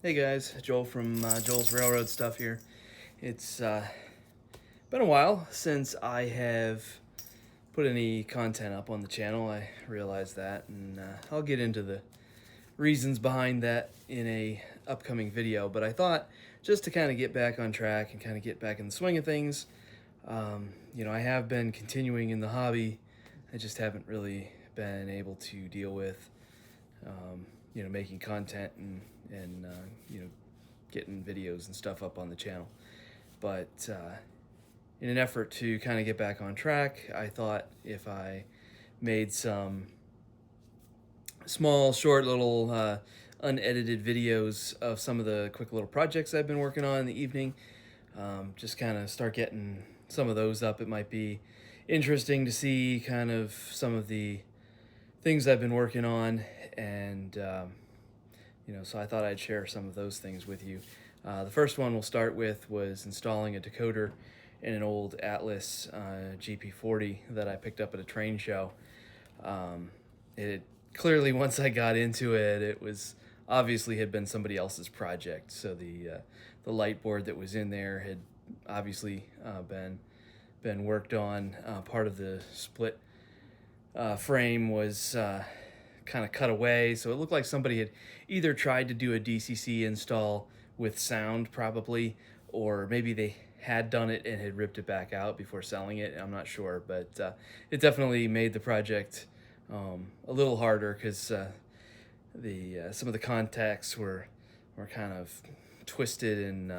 Hey guys, Joel from Joel's Railroad Stuff here. It's been a while since I have put any content up on the channel. I realize that, and I'll get into the reasons behind that in a upcoming video. But I thought just to kind of get back on track and kind of get back in the swing of things, I have been continuing in the hobby. I just haven't really been able to deal with making content and getting videos and stuff up on the channel. But in an effort to kind of get back on track, I thought if I made some small, short little unedited videos of some of the quick little projects I've been working on in the evening, just kind of start getting some of those up. It might be interesting to see kind of some of the things I've been working on, and so I thought I'd share some of those things with you. The first one we'll start with was installing a decoder in an old Atlas GP40 that I picked up at a train show. It clearly, once I got into it, it was obviously had been somebody else's project. So the light board that was in there had obviously been worked on. Part of the split frame was kind of cut away, so it looked like somebody had either tried to do a DCC install with sound probably, or maybe they had done it and had ripped it back out before selling it. I'm not sure, but it definitely made the project a little harder because some of the contacts were kind of twisted and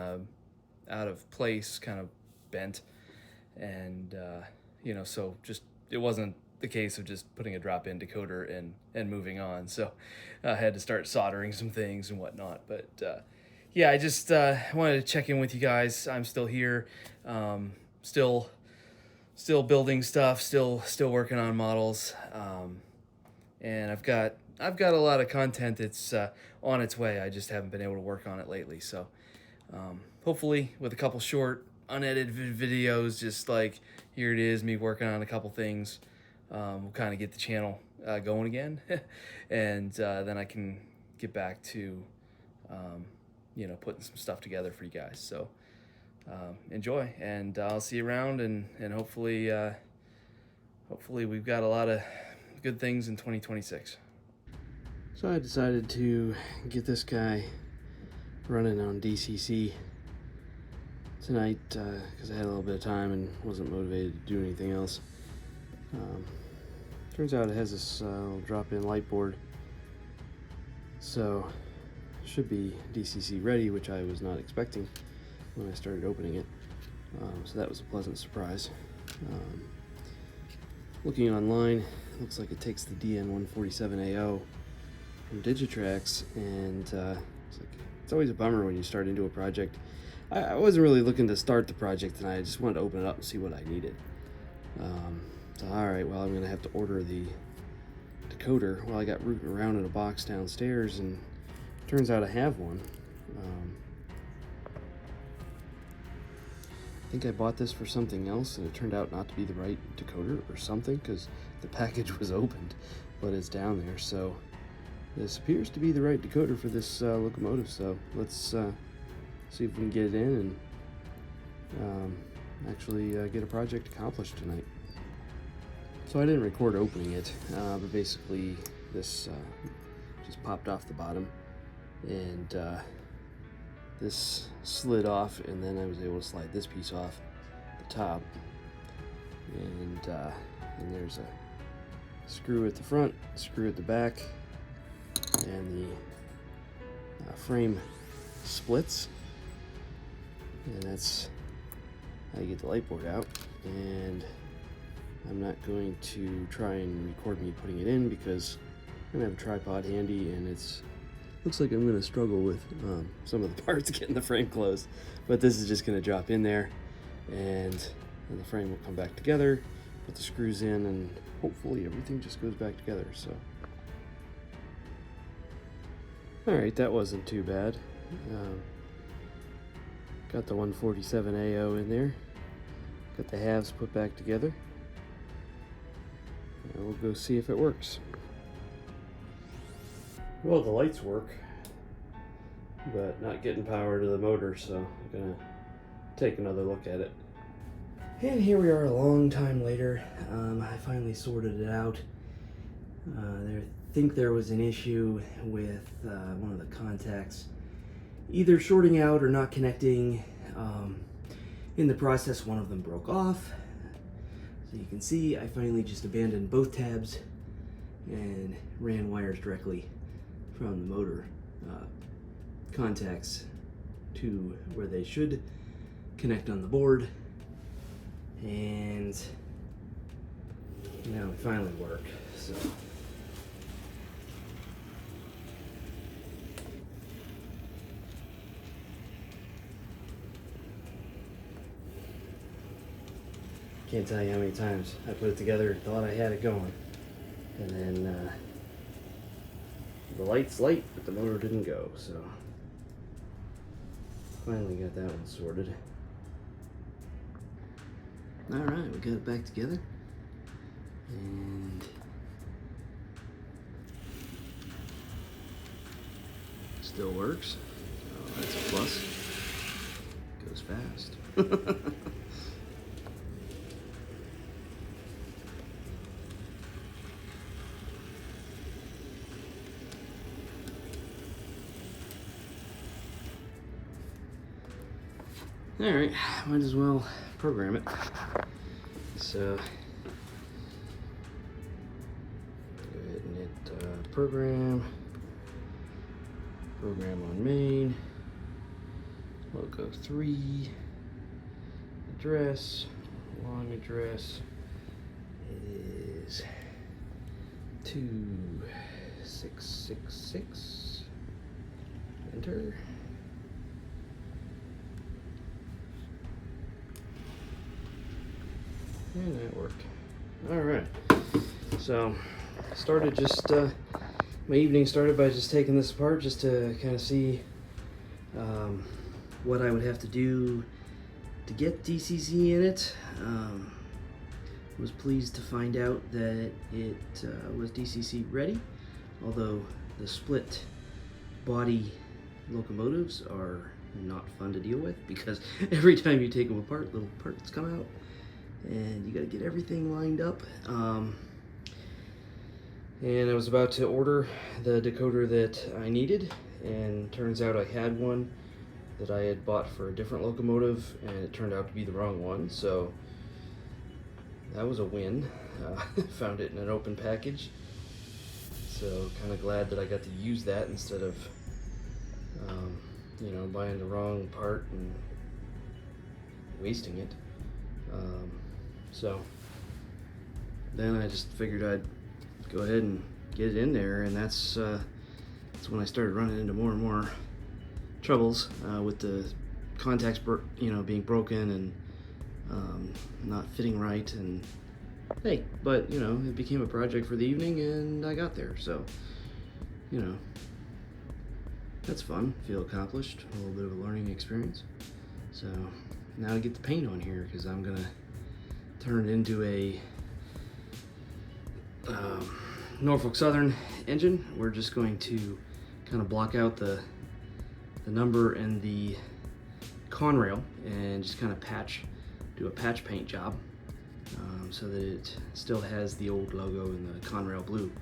out of place, kind of bent, and so just it wasn't the case of just putting a drop-in decoder and moving on. So I had to start soldering some things and whatnot. But yeah, I just wanted to check in with you guys. I'm still here, still building stuff, still working on models, and I've got a lot of content that's on its way. I just haven't been able to work on it lately. So hopefully with a couple short unedited videos, just like here it is, me working on a couple things, we'll kind of get the channel going again, and then I can get back to putting some stuff together for you guys. So enjoy, and I'll see you around, and hopefully we've got a lot of good things in 2026. So I decided to get this guy running on DCC tonight because I had a little bit of time and wasn't motivated to do anything else. Turns out it has this little drop-in light board, so it should be DCC ready, which I was not expecting when I started opening it. So that was a pleasant surprise. Looking online, it looks like it takes the DN147AO from Digitrax, and it's always a bummer when you start into a project. I wasn't really looking to start the project tonight. I just wanted to open it up and see what I needed. So alright, well, I'm going to have to order the decoder. Well, I got rooting around in a box downstairs, and turns out I have one. I think I bought this for something else, and it turned out not to be the right decoder or something, because the package was opened, but it's down there. So this appears to be the right decoder for this locomotive, so let's see if we can get it in and actually get a project accomplished tonight. So I didn't record opening it, but basically this just popped off the bottom, and this slid off, and then I was able to slide this piece off the top, and there's a screw at the front, screw at the back, and the frame splits, and that's how you get the light board out. And I'm not going to try and record me putting it in because I'm gonna have a tripod handy, and looks like I'm gonna struggle with some of the parts getting the frame closed. But this is just gonna drop in there, and then the frame will come back together, put the screws in, and hopefully everything just goes back together. So alright, that wasn't too bad. Got the 147AO in there, got the halves put back together, and we'll go see if it works. Well, the lights work. but not getting power to the motor, so I'm gonna take another look at it. And here we are a long time later. I finally sorted it out. I think there was an issue with one of the contacts either shorting out or not connecting. In the process, one of them broke off. So you can see I finally just abandoned both tabs and ran wires directly from the motor contacts to where they should connect on the board, and now it finally worked. So can't tell you how many times I put it together and thought I had it going, and then the light's light, but the motor didn't go. So finally got that one sorted. All right, we got it back together, and still works. So that's a plus. Goes fast. All right, might as well program it. So go ahead and hit program on main, logo 3, address, long address is 2666, enter. And that worked. All right. So, started just my evening started by just taking this apart just to kind of see what I would have to do to get DCC in it. Was pleased to find out that it was DCC ready, although the split body locomotives are not fun to deal with because every time you take them apart, little parts come out. And you got to get everything lined up. And I was about to order the decoder that I needed, and turns out I had one that I had bought for a different locomotive, and it turned out to be the wrong one. So that was a win. Found it in an open package, so kind of glad that I got to use that instead of you know, buying the wrong part and wasting it. So then I just figured I'd go ahead and get it in there, and that's when I started running into more and more troubles with the contacts, you know, being broken and not fitting right. And hey, but you know, it became a project for the evening, and I got there. So you know, that's fun. Feel accomplished. A little bit of a learning experience. So now I get the paint on here because I'm gonna turn it into a Norfolk Southern engine. We're just going to kind of block out the number and the conrail and just kind of do a patch paint job so that it still has the old logo and the conrail blue,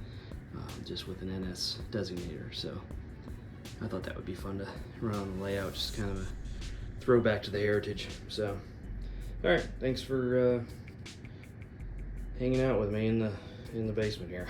just with an NS designator. So I thought that would be fun to run on the layout, just kind of a throwback to the heritage. So, all right, thanks for hanging out with me in the basement here.